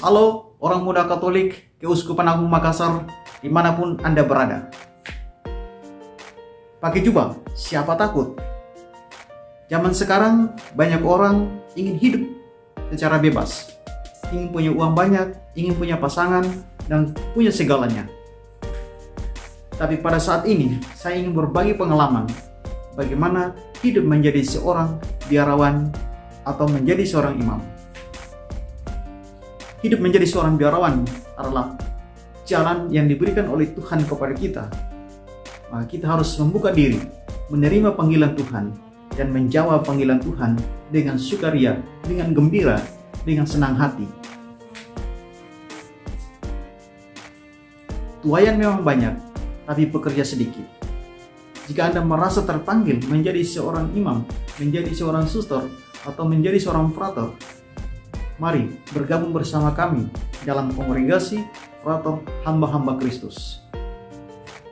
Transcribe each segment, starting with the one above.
Halo orang muda Katolik Keuskupan Agung Makassar dimanapun Anda berada. Pakai jubah, siapa takut? Zaman sekarang banyak orang ingin hidup secara bebas, ingin punya uang banyak, ingin punya pasangan, dan punya segalanya. Tapi pada saat ini saya ingin berbagi pengalaman bagaimana hidup menjadi seorang biarawan atau menjadi seorang imam. Hidup menjadi seorang biarawan adalah jalan yang diberikan oleh Tuhan kepada kita. Maka kita harus membuka diri, menerima panggilan Tuhan, dan menjawab panggilan Tuhan dengan sukaria, dengan gembira, dengan senang hati. Tuayan memang banyak, tapi pekerja sedikit. Jika Anda merasa terpanggil menjadi seorang imam, menjadi seorang suster, atau menjadi seorang frater, mari bergabung bersama kami dalam kongregasi Frater Hamba-Hamba Kristus.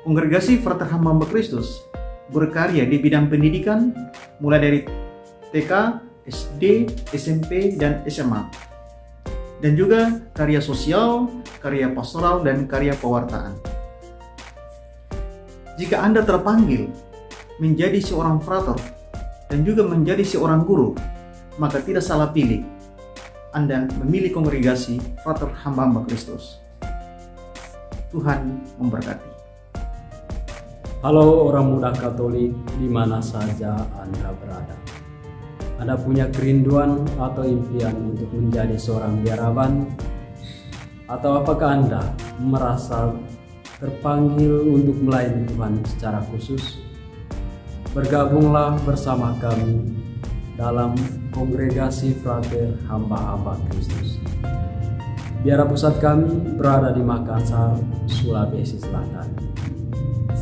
Kongregasi Frater Hamba-Hamba Kristus berkarya di bidang pendidikan mulai dari TK, SD, SMP, dan SMA. Dan juga karya sosial, karya pastoral, dan karya pewartaan. Jika Anda terpanggil menjadi seorang frater dan juga menjadi seorang guru, maka tidak salah pilih Anda memilih kongregasi Frater Hamba-Hamba Kristus. Tuhan memberkati. Halo orang muda Katolik di mana saja Anda berada. Anda punya kerinduan atau impian untuk menjadi seorang biarawan? Atau apakah Anda merasa terpanggil untuk melayani Tuhan secara khusus? Bergabunglah bersama kami dalam kongregasi Frater Hamba-Hamba Kristus. Biara pusat kami berada di Makassar, Sulawesi Selatan.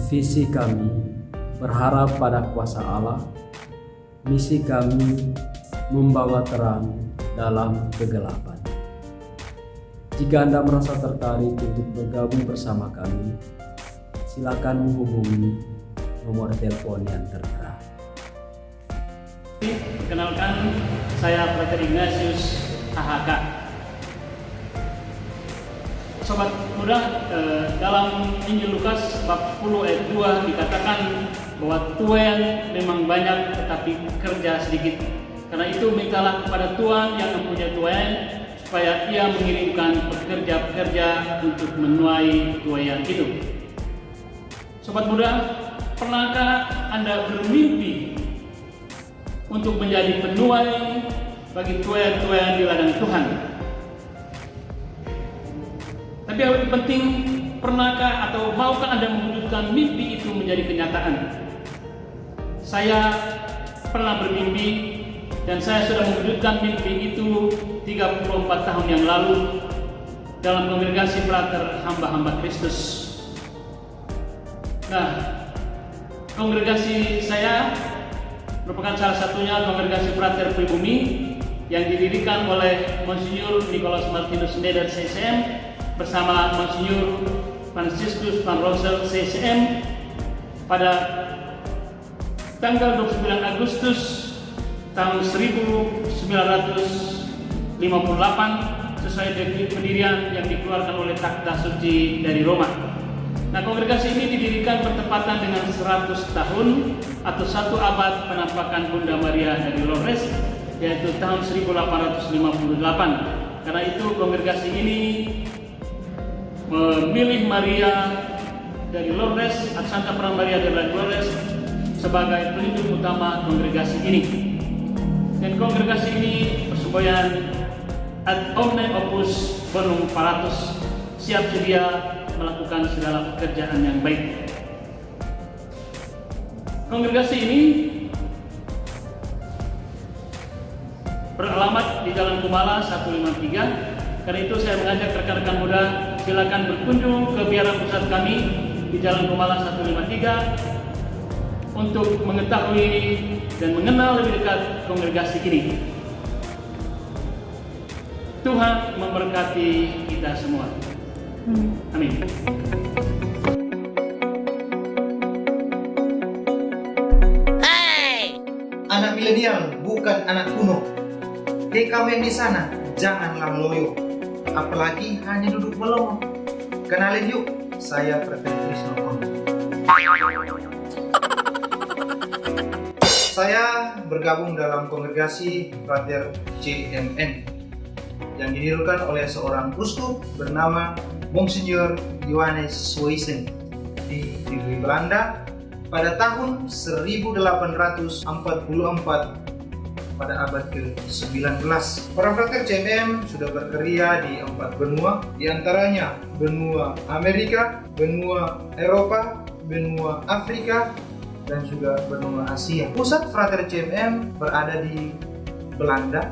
Visi kami berharap pada kuasa Allah. Misi kami membawa terang dalam kegelapan. Jika Anda merasa tertarik untuk bergabung bersama kami, silakan menghubungi nomor telepon yang tertera. Perkenalkan, saya Frater Ignatius AHK. Sobat muda, dalam Injil Lukas bab 10 ayat 2 dikatakan bahwa tuayan memang banyak tetapi kerja sedikit. Karena itu mintalah kepada Tuhan yang mempunyai tuayan supaya Ia mengirimkan pekerja-pekerja untuk menuai tuayan itu. Sobat muda, pernahkah Anda bermimpi untuk menjadi penuai bagi tuayan-tuayan di ladang Tuhan? Tapi yang lebih penting, pernahkah atau maukah Anda mewujudkan mimpi itu menjadi kenyataan? Saya pernah bermimpi dan saya sudah mewujudkan mimpi itu 34 tahun yang lalu dalam kongregasi Frater Hamba-Hamba Kristus. Nah, kongregasi saya merupakan salah satunya kongregasi Frater Pribumi yang didirikan oleh Monsinyur Nicholas Martinus Schneider CCM bersama Monsinyur Franciscus Van Rossel CCM pada tanggal 29 Agustus tahun 1958 sesuai dengan pendirian yang dikeluarkan oleh Takhta Suci dari Roma. Nah, kongregasi ini didirikan bertepatan dengan 100 tahun atau 1 abad penampakan Bunda Maria dari Lourdes, yaitu tahun 1858. Karena itu kongregasi ini memilih Maria dari Lourdes, Santa Perang Maria dari Lourdes sebagai pelindung utama kongregasi ini. Dan kongregasi ini bersemboyan ad omne opus bonum paratus, siap sedia melakukan segala pekerjaan yang baik. Kongregasi ini beralamat di Jalan Kumala 153. Karena itu saya mengajak rekan-rekan muda, silakan berkunjung ke biara pusat kami di Jalan Kumala 153 untuk mengetahui dan mengenal lebih dekat kongregasi ini. Tuhan memberkati kita semua. Amin. Hey! Anak milenial bukan anak kuno. Hei kamu yang di sana, janganlah loyo. apalagi hanya duduk melongo. Kenalin yuk, saya Frater Trisno. Saya bergabung dalam kongregasi Frater CMM yang didirikan oleh seorang uskup bernama Monsignor Johannes Suijsen di negeri Belanda pada tahun 1844 pada abad ke-19. Para Frater CMM sudah berkarya di 4 benua, diantaranya benua Amerika, benua Eropa, benua Afrika, dan juga benua Asia. Pusat Frater CMM berada di Belanda,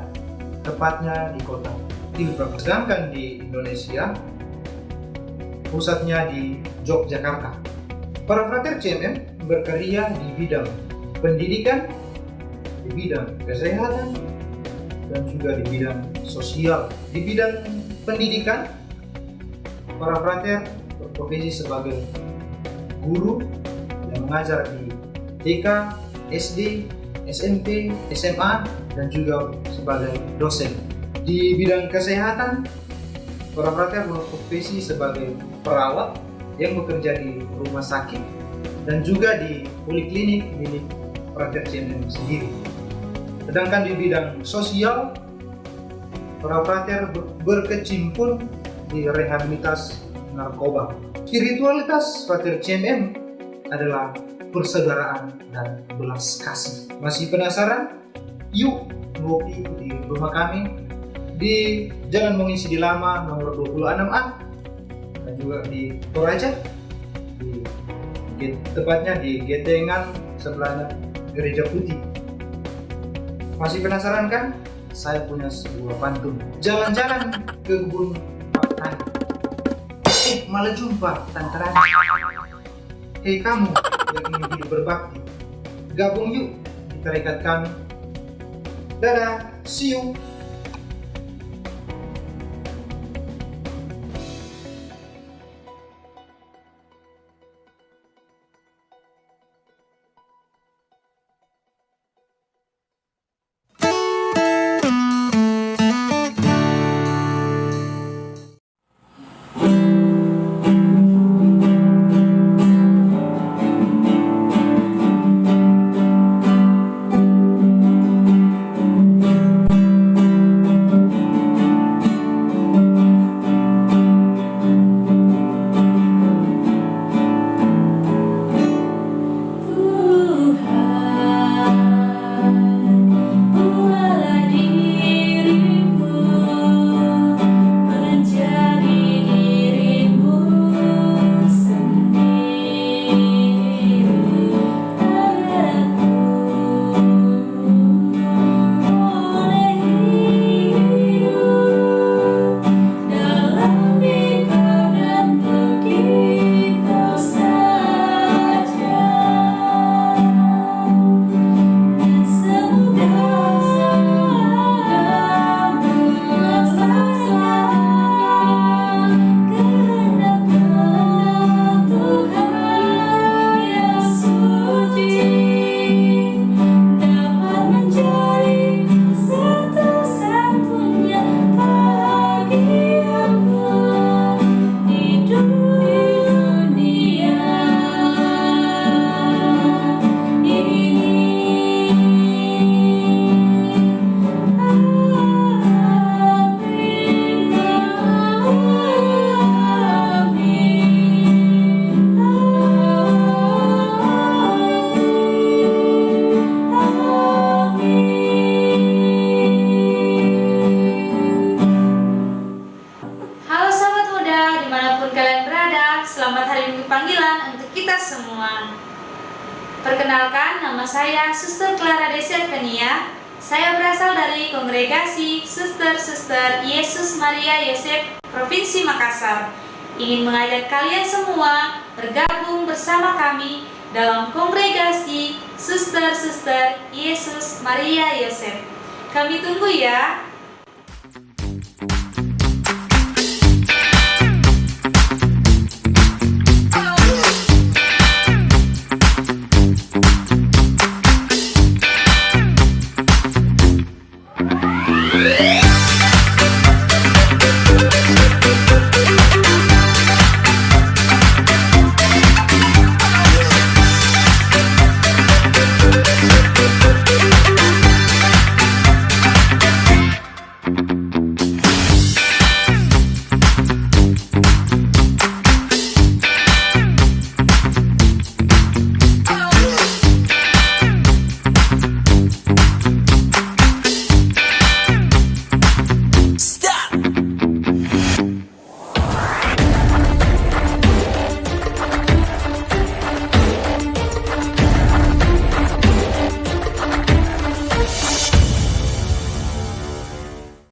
tepatnya di kota Tilburg. Sedangkan di Indonesia, pusatnya di Yogyakarta. Para Frater CMM berkarya di bidang pendidikan, di bidang kesehatan, dan juga di bidang sosial. Di bidang pendidikan, para frater berprofesi sebagai guru yang mengajar di TK, SD, SMP, SMA, dan juga sebagai dosen. Di bidang kesehatan, para frater berprofesi sebagai perawat yang bekerja di rumah sakit dan juga di poliklinik milik Frater CMM sendiri. Sedangkan di bidang sosial, para frater berkecimpung di rehabilitas narkoba. Spiritualitas Frater CMM adalah persaudaraan dan belas kasih. Masih penasaran? Yuk ngopi di rumah kami di Jalan Mengisi di Lama nomor 26A dan juga di Toraja, tepatnya di Getengan sebelahnya Gereja Putih. Masih penasaran kan? Saya punya sebuah pantun. Jalan-jalan ke kebun Tani. Malah jumpa Tante Rani. Hei kamu yang ingin hidup berbakti, gabung yuk di tarekat kami. Dadah, see you. Perkenalkan, nama saya Suster Clara Deservenia. Saya berasal dari kongregasi Suster-Suster Yesus Maria Yosef Provinsi Makassar. Ingin mengajak kalian semua bergabung bersama kami dalam kongregasi Suster-Suster Yesus Maria Yosef. Kami tunggu ya.